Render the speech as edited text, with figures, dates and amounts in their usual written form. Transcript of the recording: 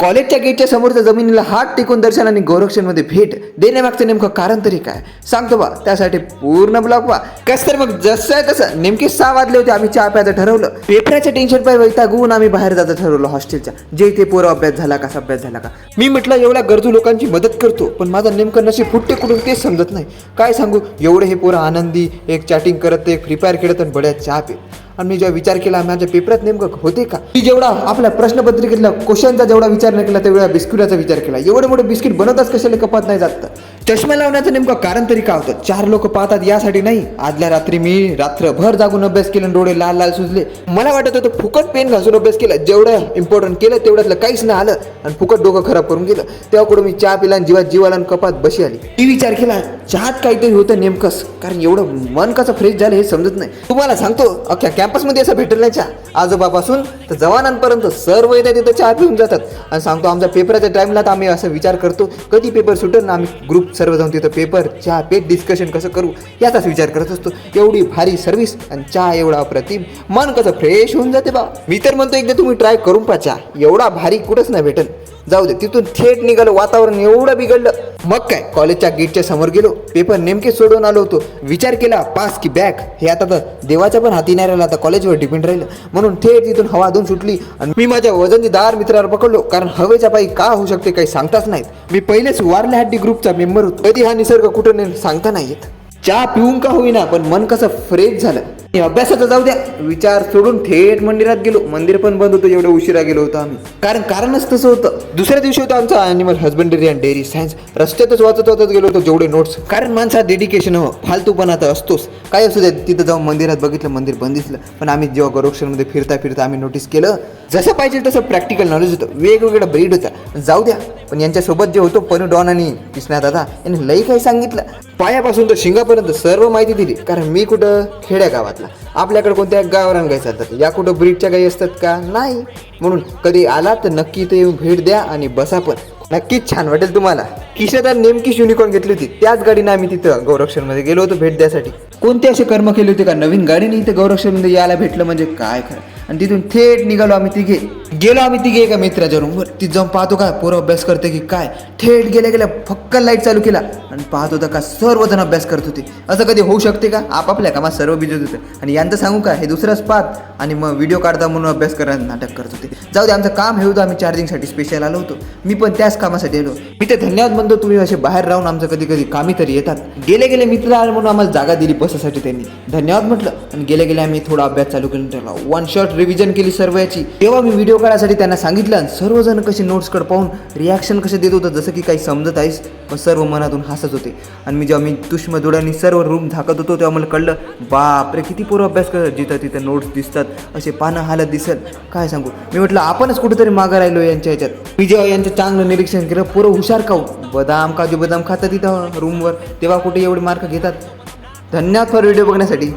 कॉलेजच्या गेटच्या समोरच्या जमिनीला हात टेकून दर्शन आणि गोरक्षणमध्ये भेट देण्यामागचं नेमकं कारण तरी काय सांगतो बा. त्यासाठी पूर्ण ब्लॉग बा. कस तर मग जसं आहे तसं नेमके 6 वाजले होते. आम्ही चहा प्यायचं ठरवलं. पेपराच्या टेन्शन पाय वैतागून आम्ही बाहेर जायचं ठरवलं हॉस्टेलच्या. जे इथे पोरं अभ्यास झाला कसा अभ्यास झाला का. मी म्हटलं एवढ्या गरजू लोकांची मदत करतो, पण माझं नेमकं नशीब फुटते कुठून तेच समजत नाही. काय सांगू, एवढे हे पोरं आनंदी, एक चॅटिंग करत, एक फ्री फायर खेळत आणि बड्या चहा पे. आणि मी जेव्हा विचार केला माझ्या पेपरात नेमकं होते का, मी जेवढा आपल्या प्रश्नपत्रिकेतला क्वेश्चनचा जेवढा विचार नाही केला तेवढा बिस्किटाचा विचार केला. एवढे मोठे बिस्किट बनवताच कशाला कपात नाही जात. चष्मा लावण्याचं नेमकं कारण तरी काय होतं. 4 लोक पाहतात यासाठी नाही. आदल्या रात्री मी रात्रभर जागून अभ्यास केला, डोळे लाल लाल सुजले. मला वाटत होतं फुकट पेन घासून अभ्यास केला, जेवढं इम्पॉर्टंट केलं तेवढ्यातलं काहीच नाही आलं आणि फुकट डोकं खराब करून गेलं. तेव्हा कुठं मी चहा पिला आणि जीवाला कपात बशी आली. ती विचार केला चहात काहीतरी होतं नेमकंच, कारण एवढं मन कसं फ्रेश झालं हे समजत नाही. तुम्हाला सांगतो अख्ख्या कॅम्पसमध्ये असं भेटलं नाही चहा. आजोबापासून तर जवानांपर्यंत सर्व येतात तिथं चहा पिऊन जातात. आणि सांगतो आमच्या पेपराच्या टाईमला तर आम्ही असं विचार करतो कधी पेपर सुटेल ना, आम्ही ग्रुप सर्व जाऊन तिथं पेपर चहा पेट डिस्कशन कसं करू याचाच विचार करत असतो. एवढी भारी सर्व्हिस आणि चहा एवढा अप्रतिम, मन कसं फ्रेश होऊन जाते बा. मी तर म्हणतो एकदा तुम्ही ट्राय करून पहा. चहा एवढा भारी कुठंच नाही भेटल. जाऊ दे. तिथून थेट निघालो. वातावरण एवढं बिघडलं. मग काय कॉलेजच्या गेटच्या समोर गेलो. पेपर नेमके सोडवून आलो होतो. विचार केला पास की बॅक हे आता तर देवाच्या पण हाती नाही राहिलं, आता कॉलेजवर डिपेंड राहिलं. म्हणून थेट तिथून हवा धुवून सुटली आणि मी माझ्या वजनदार मित्रावर पकडलो, कारण हवेच्या पायी का होऊ शकते काही सांगताच नाहीत. मी पहिलेच वारल्या हड्डी ग्रुपचा मेंबर होतो. कधी हा निसर्ग कुठं नेल सांगता नाही येत. चहा पिऊन का होईना पण मन कसं फ्रेश झालं. अभ्यासाचं जाऊ द्या, विचार सोडून थेट मंदिरात गेलो. मंदिर पण बंद होतं, एवढं उशिरा गेलो होतो आम्ही. कारणच तसं होतं. दुसऱ्या दिवशी होतं आमचा animal husbandry and dairy science. रस्त्यातच वाचत गेलो होतो जेवढे नोट्स, कारण माणसात डेडिकेशन हवं, फालतूपणा तर असतोच. काय असू द्या. तिथं जाऊन मंदिरात बघितलं, मंदिर बंद दिसलं. पण आम्ही जेव्हा गोरक्षणमध्ये फिरता आम्ही नोटीस केलं जसं पाहिजे तसं प्रॅक्टिकल नॉलेज होतं. वेगवेगळा ब्रीड होता. जाऊ द्या, पण यांच्यासोबत जे होतं पनू डॉन आणि कृष्णा दादा यांनी लई काही सांगितलं. पायापासून तर शिंगापर्यंत सर्व माहिती दिली. कारण मी कुठं खेड्या गावातला, आपल्याकडे कोणत्या गावरान गाई चालतात, या कुठं ब्रीडच्या गाई असतात का नाही. म्हणून कधी आला तर नक्की इथे येऊन भेट द्या आणि बसा पण, नक्कीच छान वाटेल तुम्हाला. किशोर नेमकी युनिकॉर्न घेतली होती. त्याच गाडीने आम्ही तिथं गौरक्षणमध्ये गेलो होतो भेट द्यासाठी. कोणते असे कर्म केले होते का नवीन गाडीने इथे गौरक्षणमध्ये यायला भेटलं म्हणजे काय खरं. आणि तिथून थेट निघालो आम्ही तिघे एका मित्राच्या रूमवर. तिथं जाऊन पाहतो का पोरं अभ्यास करते की काय. थेट गेल्या फक्क लाईट चालू केला आणि पाहत होता का सर्वजण अभ्यास करत होते. असं कधी होऊ शकते का. आपापल्या कामात सर्व बिझी होते. आणि यांचं सांगू का, हे दुसरंच पाहत आणि मग व्हिडिओ काढता म्हणून अभ्यास करायला नाटक करत होते. जाऊ दे, आमचं काम हे होतं. आम्ही चार्जिंगसाठी स्पेशल आलो होतो. मी पण त्याच कामासाठी आलो. मी ते धन्यवाद म्हणतो, तुम्ही असे बाहेर राहून आमचं कधी कामी तरी येतात. गेले मित्र आले म्हणून आम्हाला जागा दिली बसासाठी, त्यांनी धन्यवाद म्हटलं. आणि गेले आम्ही थोडा अभ्यास चालू केला. त्याला 1 शॉट रिव्हिजन केली सर्व याची. तेव्हा मी व्हिडिओ काढायसाठी त्यांना सांगितलं आणि सर्वजण कसे नोट्सकडे पाहून रिॲक्शन कसे देत होतं, जसं की काही समजत आहेस, पण सर्व मनातून हसत होते. आणि जेव्हा मी तुष्म डोळ्यांनी सर्व रूम झाकत होतो तेव्हा मला कळलं बापरे किती पोरं अभ्यास करतात. जिथं तिथं नोट्स दिसतात, असे पानं हालत दिसत. काय सांगू, मी म्हटलं आपणच कुठेतरी मागं राहिलो यांच्या ह्याच्यात. मी जेव्हा यांचं चांगलं निरीक्षण केलं, पोरं हुशार काऊ काजू बदाम खातात तिथं रूमवर, तेव्हा कुठे एवढे मार्क घेतात. धन्यवाद फॉर व्हिडिओ बघण्यासाठी.